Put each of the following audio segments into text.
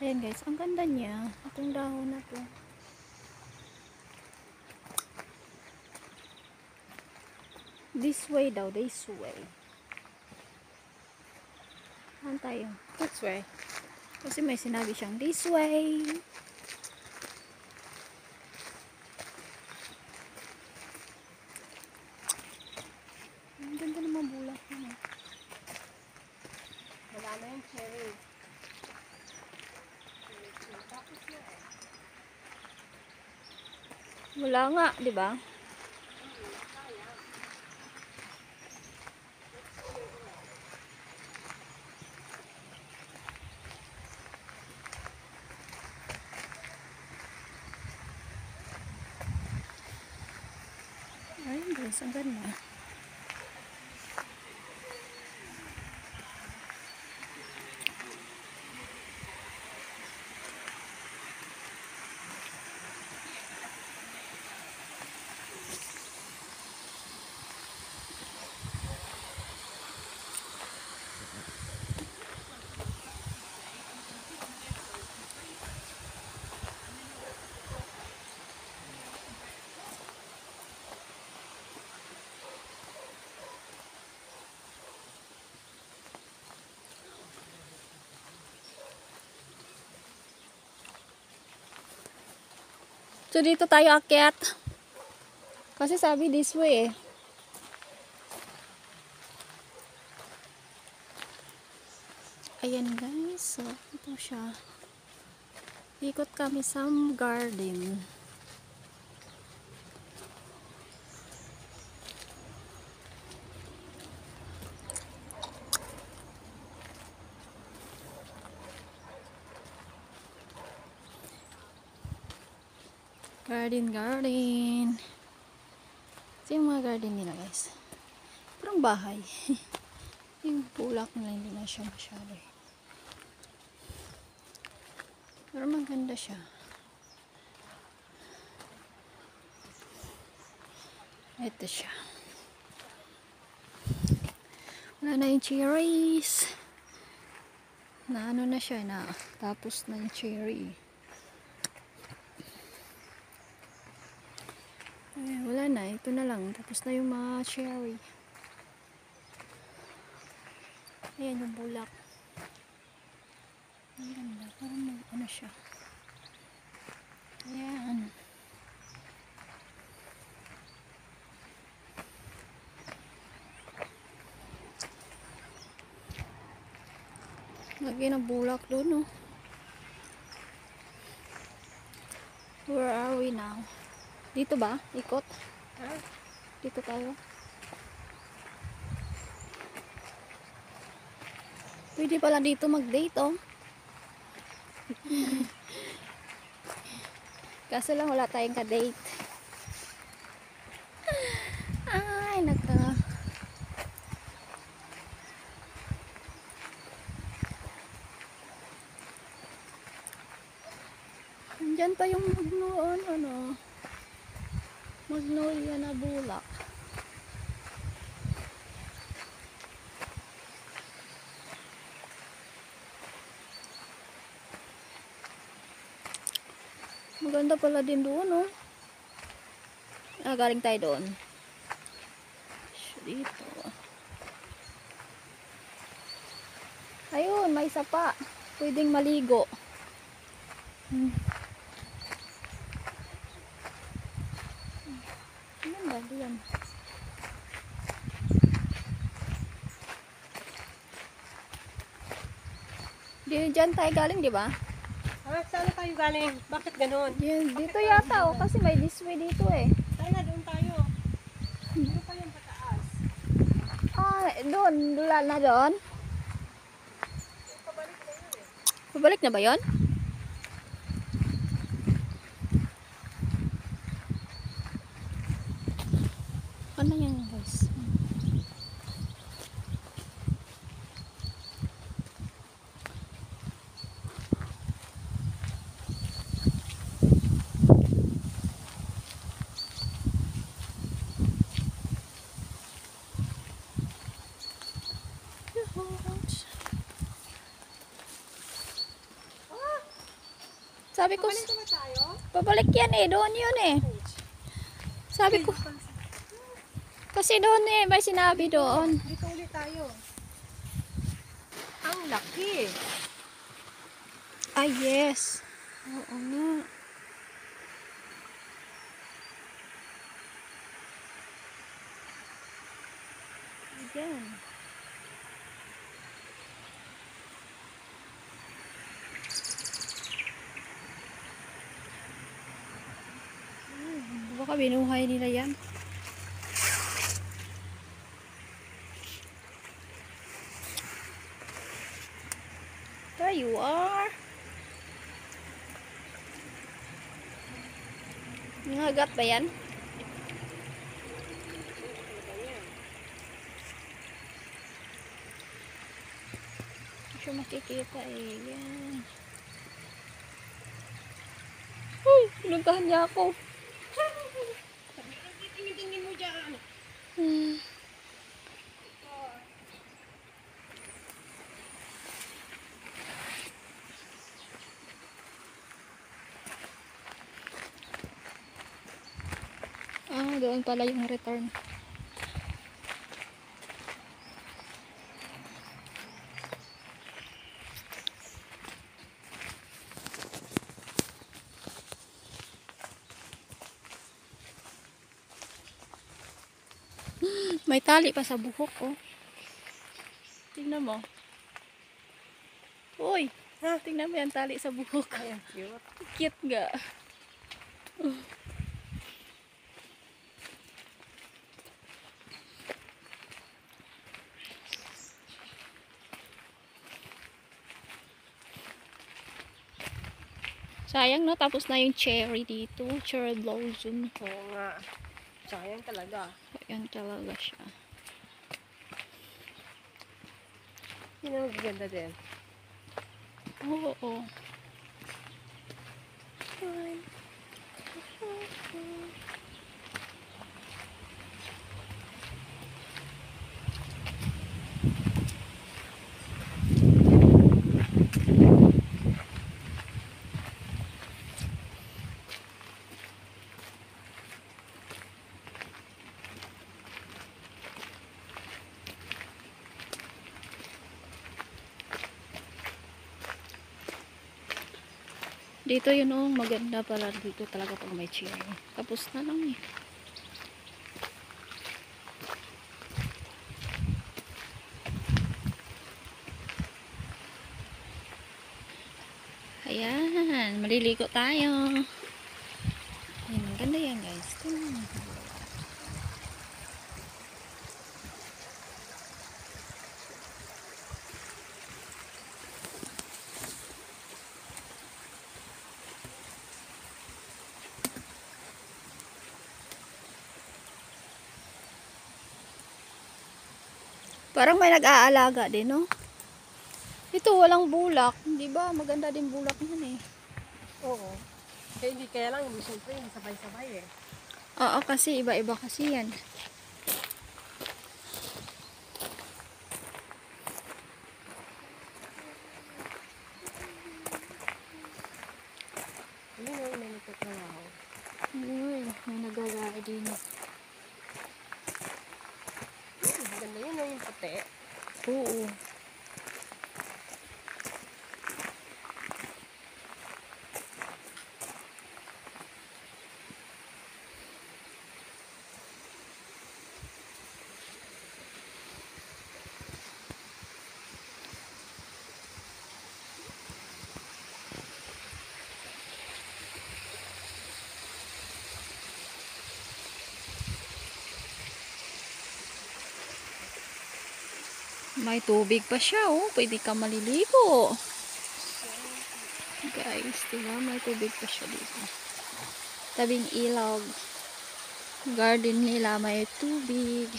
Ayan guys, ang ganda niya. Itong dahon na to. This way daw, this way. Saan tayo? This way. Kasi may sinabi siyang this way. Ang ganda naman bulak niya. Wala na yung cherry. Wala nga, di ba? Ayun guys, ang ganda. So, dito tayo akyat. Kasi sabi this way eh. Ayan guys. So, ito siya. Ikot kami sa garden. Garden. Ito yung mga garden nila guys. Parang bahay. Yung bulak nila hindi na siya masyado. Pero maganda siya. Ito siya. Wala na yung cherries. Na ano na siya na. Tapos na yung cherry. Eh, wala na. Ito na lang. Tapos na yung mga cherry. Ayan yung bulak. Ang ganda. Parang ano siya. Ayan. Lagi ng bulak doon, no? Where are we now? Dito ba? Ikot? Dito tayo. Pwede pala dito mag-date, oh. Kaso lang wala tayong ka-date. Ay, naka. Andyan pa yung magnolia na bulak. Maganda pala din doon, oh. Galing tayo doon. Dito. Ayun, may isa pa. Pwedeng maligo. Ayan ba? Diyan. Diyan tayo galing, di ba? Saan na tayo galing? Bakit ganun? Dito yata, oh. Kasi may this way dito, eh. Tayo na, doon tayo. Ano pa yung pataas? Doon. Dula na doon. Pabalik na yun eh. Pabalik na ba yun? Ano yan, guys? Sabi ko, Pabalik na tayo? babalik yan eh. Doon yun eh. Sabi ko, kasi doon eh. May sinabi doon. Dito ulit tayo. Ang laki. Ah, yes. Oo nga. Ayan. Baka binuhay nila yan. There you are. Nangagat ba yan? Hindi siya makikita eh. Yan. Uy, pinuntahan niya ako. Tingin mo dyan. Hmm. Ah, doon pala yung return. May tali pa sa buhok, oh. Tingnan mo. Uy, tingnan mo yung tali sa buhok. Ay, ang cute. Cute nga. Sayang no, tapos na yung cherry dito. Cherry blossom. Oo nga. Sayang talaga. Ayan talaga siya. Yun ang magaganda din. Oo, oo. Dito yun oh, maganda pala dito talaga pag may cherry. Tapos na lang eh. Ayan, maliligo tayo. Ayan, maganda yan guys. Parang may nag-aalaga din, no? Ito, walang bulak. Di ba? Maganda din bulak yan eh. Oo. Kaya hindi kaya lang, siyempre, hindi sabay-sabay eh. Oo, kasi iba-iba kasi yan. Hindi na may nagtatrabaho. Uy, may nag-aalaga din. Maganda yun na yung puti. Oo. May tubig pa siya, oh. Pwede ka maliligo. Guys, diba? May tubig pa siya dito. Tabing ilog. Garden nila may tubig.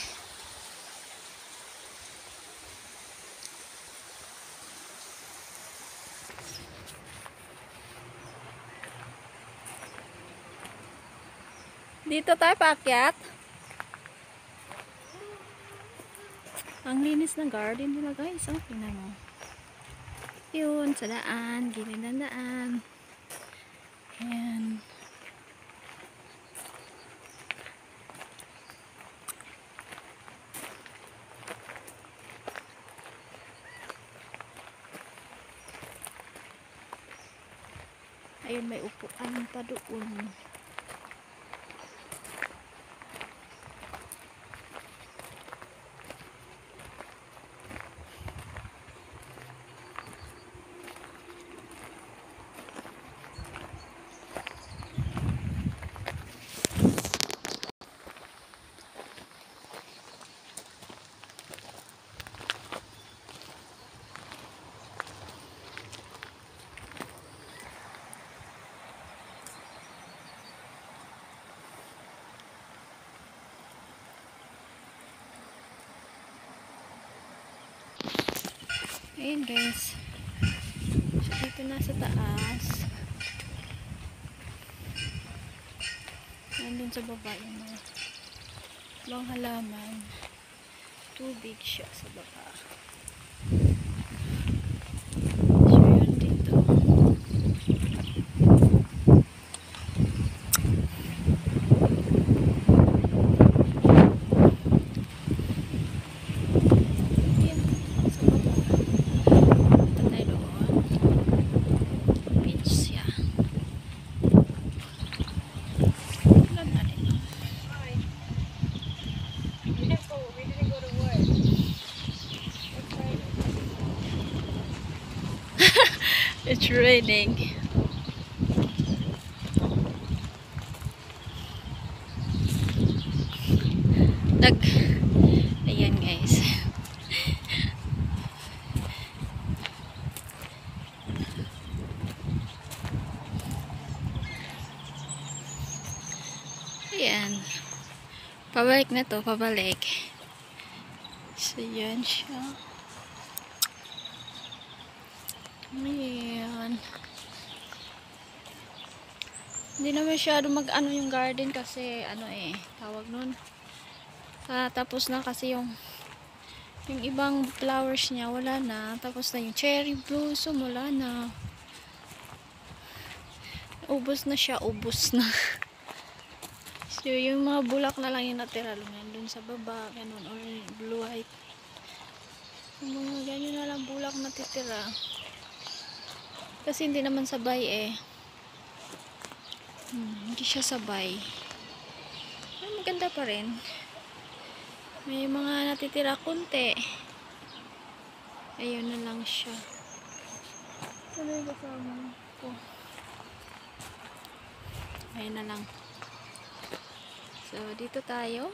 Dito tayo paakyat. Ang linis ng garden nila guys. Oh, tingnan mo. Yun, sa daan. Gilid ng daan. Ayan. Ayun, may upuan pa doon. Ayan guys. So, dito na sa taas. Nandun sa baba yung mga long halaman. Tubig siya sa baba. So, yun dito. Ayan, sa baba. Ito tayo doon. Beach siya. Ulan na rin. Hi. We didn't go to work. It's raining. Ayan guys. Ayan. Pabalik na to, pabalik. So, yan siya. Ayan. Hindi na masyado mag-ano yung garden kasi, tawag nun. Tapos na kasi yung ibang flowers niya, wala na. Tapos na yung cherry blossom, wala na. Ubos na siya, ubos na. So, yung mga bulak na lang yung natira dun sa baba, ganun, or blue white. Yung mga ganyan na lang bulak natitira. Kasi hindi naman sabay hindi siya sabay. Pero maganda pa rin. May mga natitira konti. Ayun na lang siya. Ano yung kasama ko? Ayun na lang. So, dito tayo.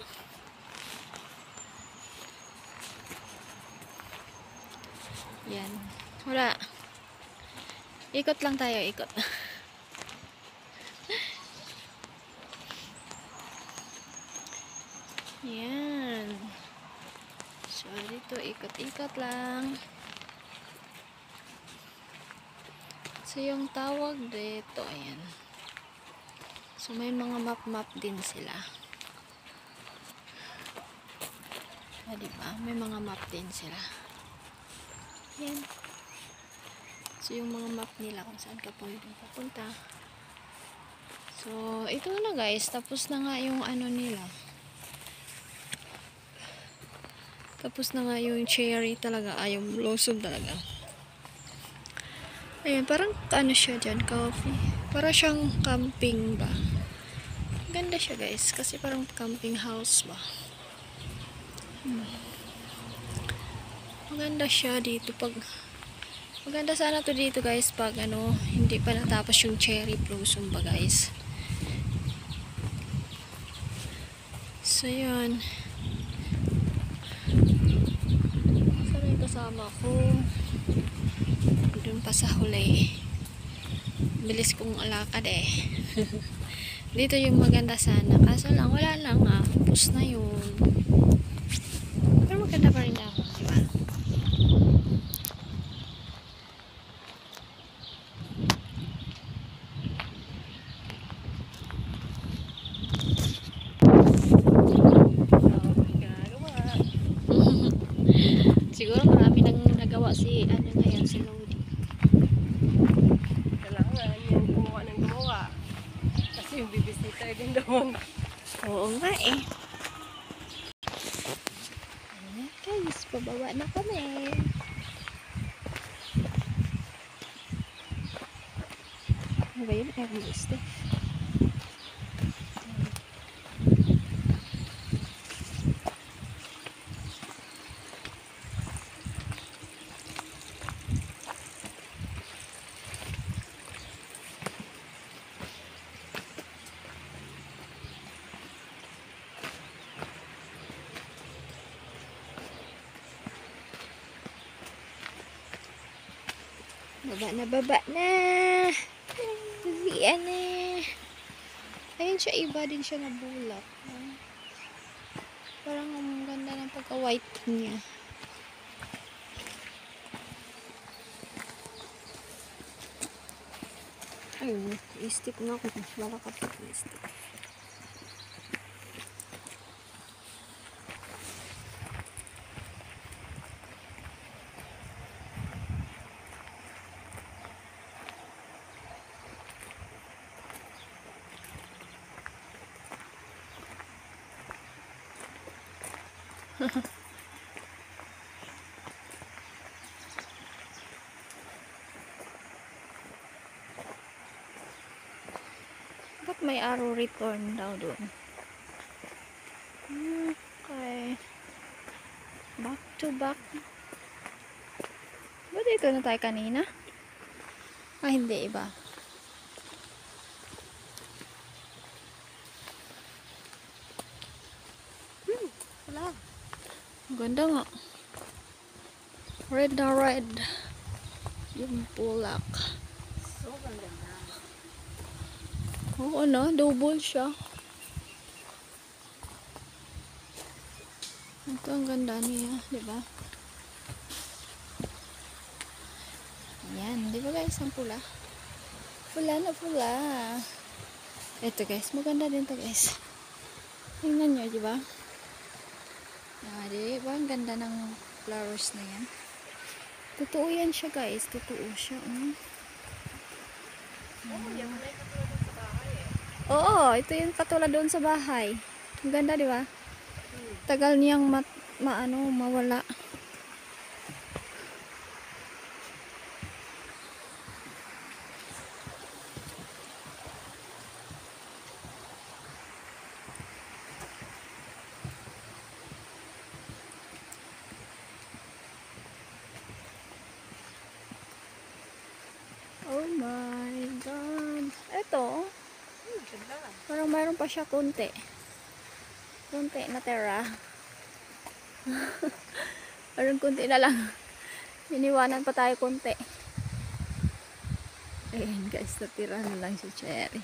Yan. Wala. Ikot lang tayo, ikot. Yan. So, dito, ikot-ikot lang. So, yung tawag dito, ayan. So, may mga map-map din sila. Diba? May mga map din sila. Yan. So, yung mga map nila kung saan ka pwedeng papunta. So, ito na guys. Tapos na nga yung ano nila. Tapos na nga yung cherry talaga. Yung blossom talaga. Ayan, parang ano siya dyan, coffee. Para siyang camping ba. Ganda siya guys. Kasi parang camping house ba. Maganda siya dito pag maganda sana to dito guys pag hindi pa natapos yung cherry blossom ba guys. So yun, sana yung kasama ko dun pa sa huli, bilis kong alakad dito yung maganda sana, kaso lang wala lang tapos na yun. Pero maganda pa rin ako, diba? Siguro marami nang nagawa si ngayon si Lodi. Kailangan yan gumawa ng gumawa. tayo din doon. Oo nga eh. Ayan guys, pababa na kami. Ano ba yun? Air gusto. Baba na, baba na. Ayan na. Ayun siya, iba din siya na bulak. Parang ang ganda ng pagka-white niya. Ayun, i-stick na ako. Malakat ako i-stick. Ba't may arrow return daw doon? Okay. Back to back. Ba dito na tayo kanina? Ah, hindi. Iba. Wala. Ganda nga. Red na red. Yung bulak. So, ganda na. Oo na, double siya. Ito ang ganda niya, di ba? Ayan, di ba guys, ang pula? Pula na pula. Ito guys, maganda din to guys. Tingnan nyo, di ba? Ah, di ba? Ang ganda ng flowers na yan. Totoo yan siya guys, totoo siya. Oo, ito yung katulad doon sa bahay. Ang ganda, di ba? Tagal niyang mawala. Oh my God. Ito, Ganda. parang mayroon pa siya konti. Konti na tira. Parang konti na lang. Iniwanan pa tayo konti. Ayan guys, natira na lang si Cherry.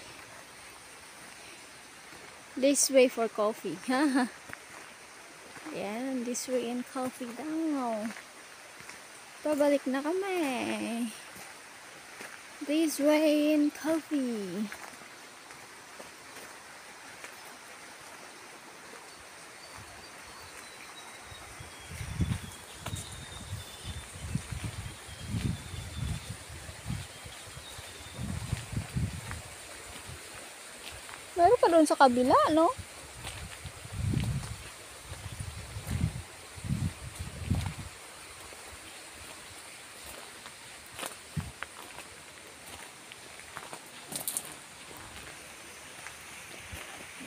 This way for coffee. Ayan, this way and coffee daw. Pabalik na kami. This way and coffee. Meron pa doon sa kabila, no?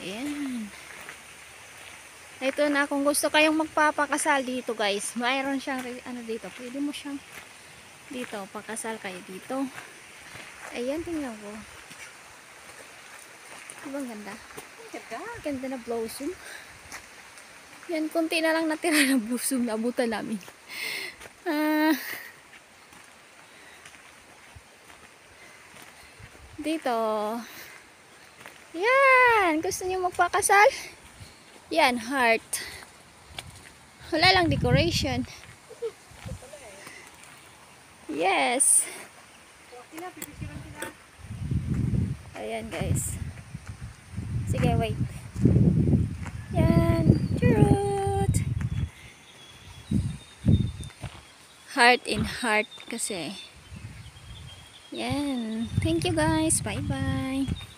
Ayan. Ito na, kung gusto kayong magpapakasal dito guys, mayroon siyang ano dito, pwede mo siyang dito, pakasal kayo dito. Ayan, tingnan ko. Diba ang ganda? Ganda. Ganda na blossom. Yan, konti na lang natira na blossom na abutan namin. Dito. Yan, gusto niyo magpakasal? Yan, heart. Wala lang decoration. Yes. Ayan guys. Sige, wait. Yan. Truth. Heart in heart kasi. Yan. Thank you guys. Bye-bye.